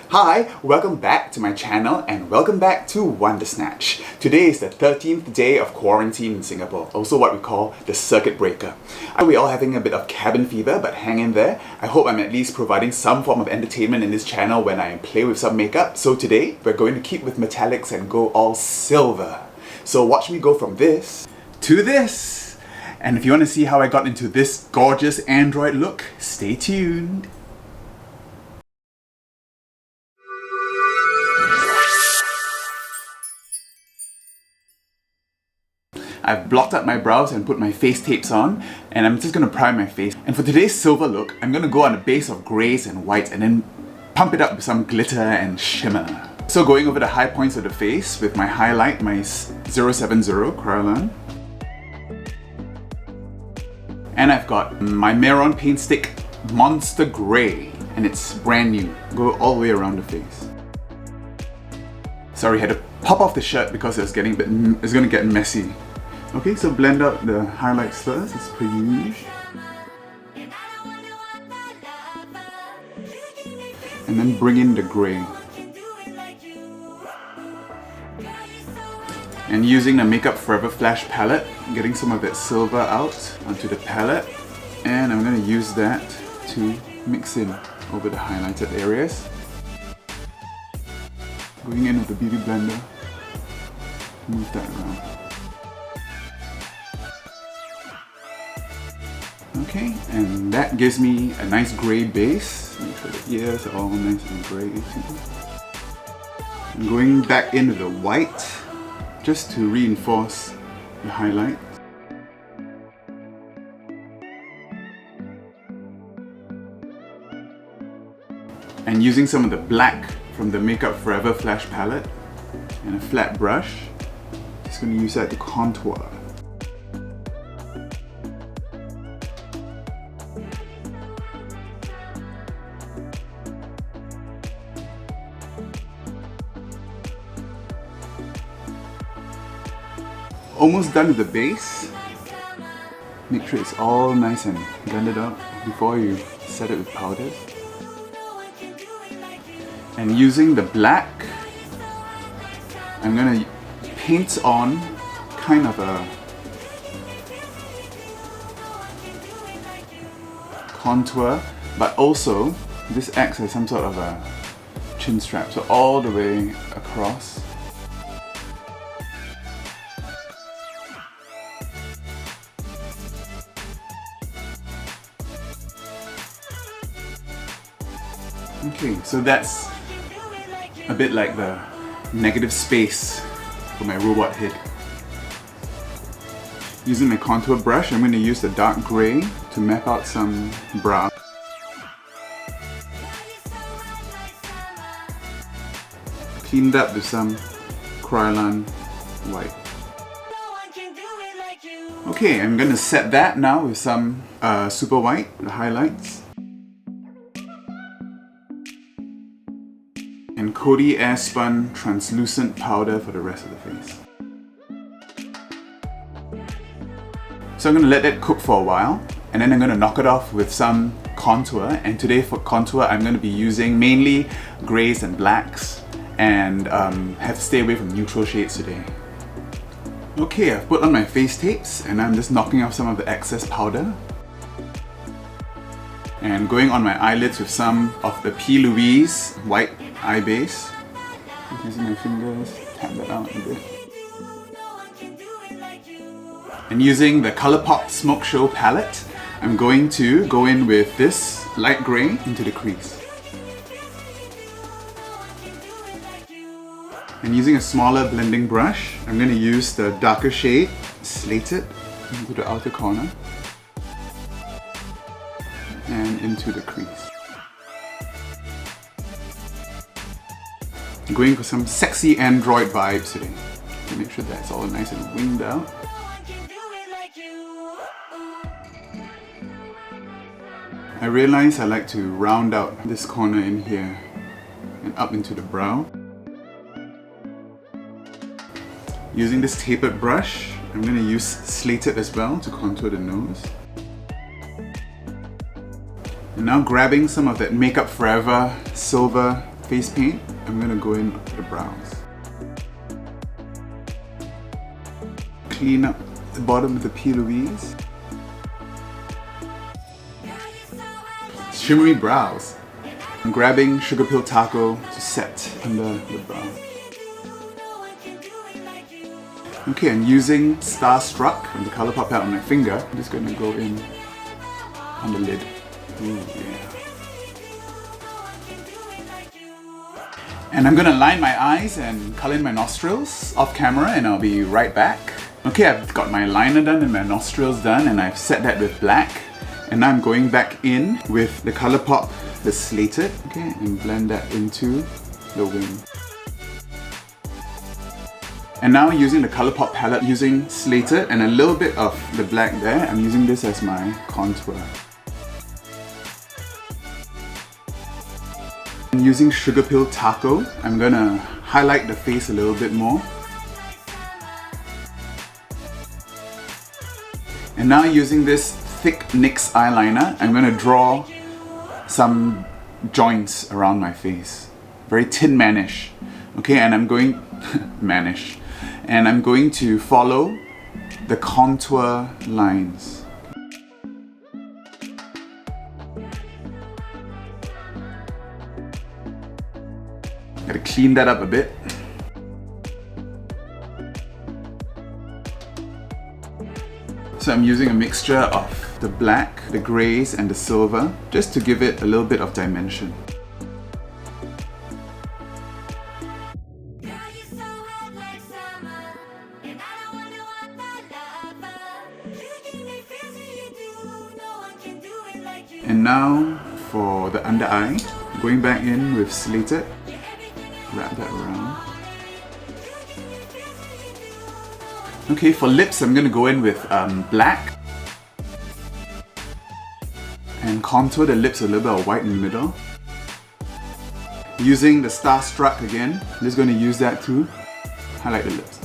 Hi, welcome back to my channel and welcome back to Wonder Snatch. Today is the 13th day of quarantine in Singapore, also what we call the circuit breaker. We're all having a bit of cabin fever, but hang in there. I hope I'm at least providing some form of entertainment in this channel when I play with some makeup. So today, we're going to keep with metallics and go all silver. So watch me go from this to this. And if you want to see how I got into this gorgeous android look, stay tuned. I've blocked out my brows and put my face tapes on, and I'm just going to prime my face. And for today's silver look, I'm going to go on a base of greys and white and then pump it up with some glitter and shimmer. So going over the high points of the face with my highlight, my 070 KRYOLAN. And I've got my Mehron paint stick Monster Grey, and it's brand new. Go all the way around the face. Sorry, I had to pop off the shirt because it's going to get messy. Okay, so blend out the highlights first, as per usual. And then bring in the grey. And using the Makeup Forever Flash palette, getting some of that silver out onto the palette. And I'm going to use that to mix in over the highlighted areas. Going in with the Beauty Blender, move that around. Okay, and that gives me a nice grey base. Make sure the ears are all nice and grey too. I'm going back into the white just to reinforce the highlight. And using some of the black from the Makeup Forever Flash palette and a flat brush, just going to use that to contour. Almost done with the base. Make sure it's all nice and blended out before you set it with powders. And using the black, I'm gonna paint on kind of a contour, but also this acts as some sort of a chin strap, so all the way across. Okay, so that's a bit like the negative space for my robot head. Using my contour brush, I'm going to use the dark grey to map out some brow. Cleaned up with some KRYOLAN white. Okay, I'm going to set that now with some super white, the highlights. And COTY AIRSPUN translucent powder for the rest of the face. So I'm going to let that cook for a while, and then I'm going to knock it off with some contour. And today for contour, I'm going to be using mainly greys and blacks, and have to stay away from neutral shades today. Okay, I've put on my face tapes, and I'm just knocking off some of the excess powder. And going on my eyelids with some of the P. Louise white eye base. Just using my fingers, tap that out a bit. And using the Colourpop Smoke Show palette, I'm going to go in with this light grey into the crease. And using a smaller blending brush, I'm going to use the darker shade, Slated, into the outer corner and into the crease. I'm going for some sexy android vibes today. To make sure that's all nice and winged out. I realize I like to round out this corner in here and up into the brow. Using this tapered brush, I'm going to use Slated as well to contour the nose. And now grabbing some of that Makeup Forever silver face paint, I'm gonna go in the brows. Clean up the bottom of the P. Louise. Shimmery brows. I'm grabbing Sugarpill Taco to set under the brow. Okay, I'm using Starstruck from the Colourpop palette on my finger. I'm just going to go in on the lid. Ooh, yeah. And I'm going to line my eyes and colour in my nostrils off camera, and I'll be right back. Okay, I've got my liner done and my nostrils done, and I've set that with black. And now I'm going back in with the Colourpop, the Slated, okay, and blend that into the wing. And now using the Colourpop palette, using Slated and a little bit of the black there, I'm using this as my contour. And using Sugarpill Taco, I'm gonna highlight the face a little bit more. And now using this thick NYX eyeliner, I'm gonna draw some joints around my face. Very Tin Man-ish. Okay, and I'm going man-ish. And I'm going to follow the contour lines. Gotta clean that up a bit. So I'm using a mixture of the black, the greys and the silver just to give it a little bit of dimension. And now for the under eye, going back in with Slated, wrap that around. Okay, for lips I'm gonna go in with black and contour the lips a little bit of white in the middle. Using the Starstruck again, I'm just gonna use that to highlight the lips.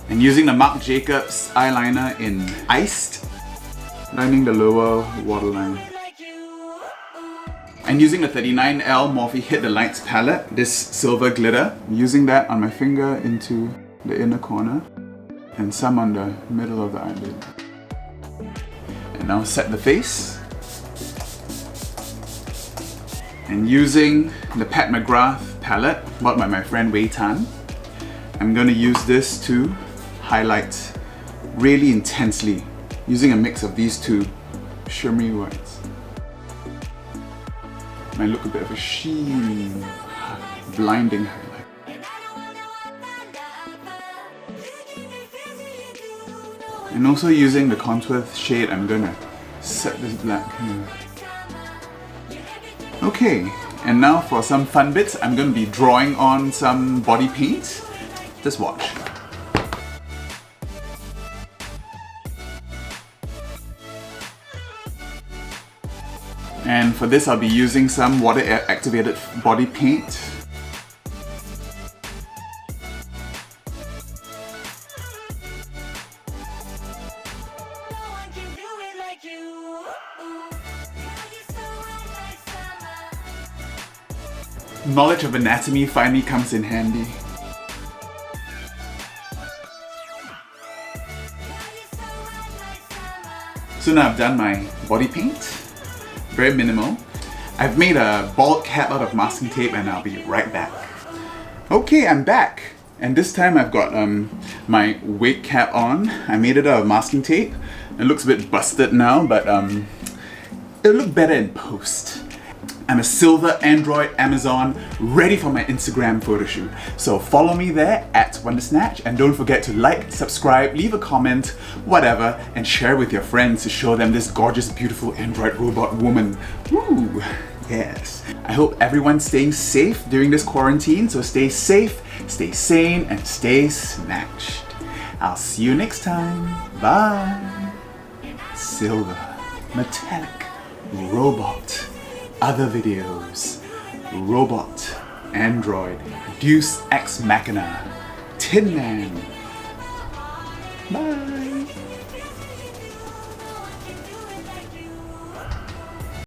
And using the Marc Jacobs eyeliner in Iced, lining the lower waterline. And using the 39L Morphe Hit the Lights palette, this silver glitter, I'm using that on my finger into the inner corner and some on the middle of the eyelid. And now set the face. And using the Pat McGrath palette, bought by my friend Wei Tan, I'm going to use this to highlight really intensely, using a mix of these two shimmery whites. Might look a bit of a sheen, blinding highlight. And also using the contour shade, I'm gonna set this black here. Okay, and now for some fun bits, I'm gonna be drawing on some body paint. Just watch. And for this, I'll be using some water-activated body paint. Knowledge of anatomy finally comes in handy. So now I've done my body paint. Very minimal. I've made a bald cap out of masking tape and I'll be right back. Okay, I'm back. And this time I've got my wig cap on. I made it out of masking tape. It looks a bit busted now, but it'll look better in post. I'm a silver Android Amazon ready for my Instagram photo shoot. So follow me there at WonderSnatch and don't forget to like, subscribe, leave a comment, whatever, and share with your friends to show them this gorgeous, beautiful Android robot woman. Woo! Yes. I hope everyone's staying safe during this quarantine, so stay safe, stay sane, and stay snatched. I'll see you next time. Bye! Silver, metallic, robot. Other videos, robot, android, Deus Ex Machina, Tin Man,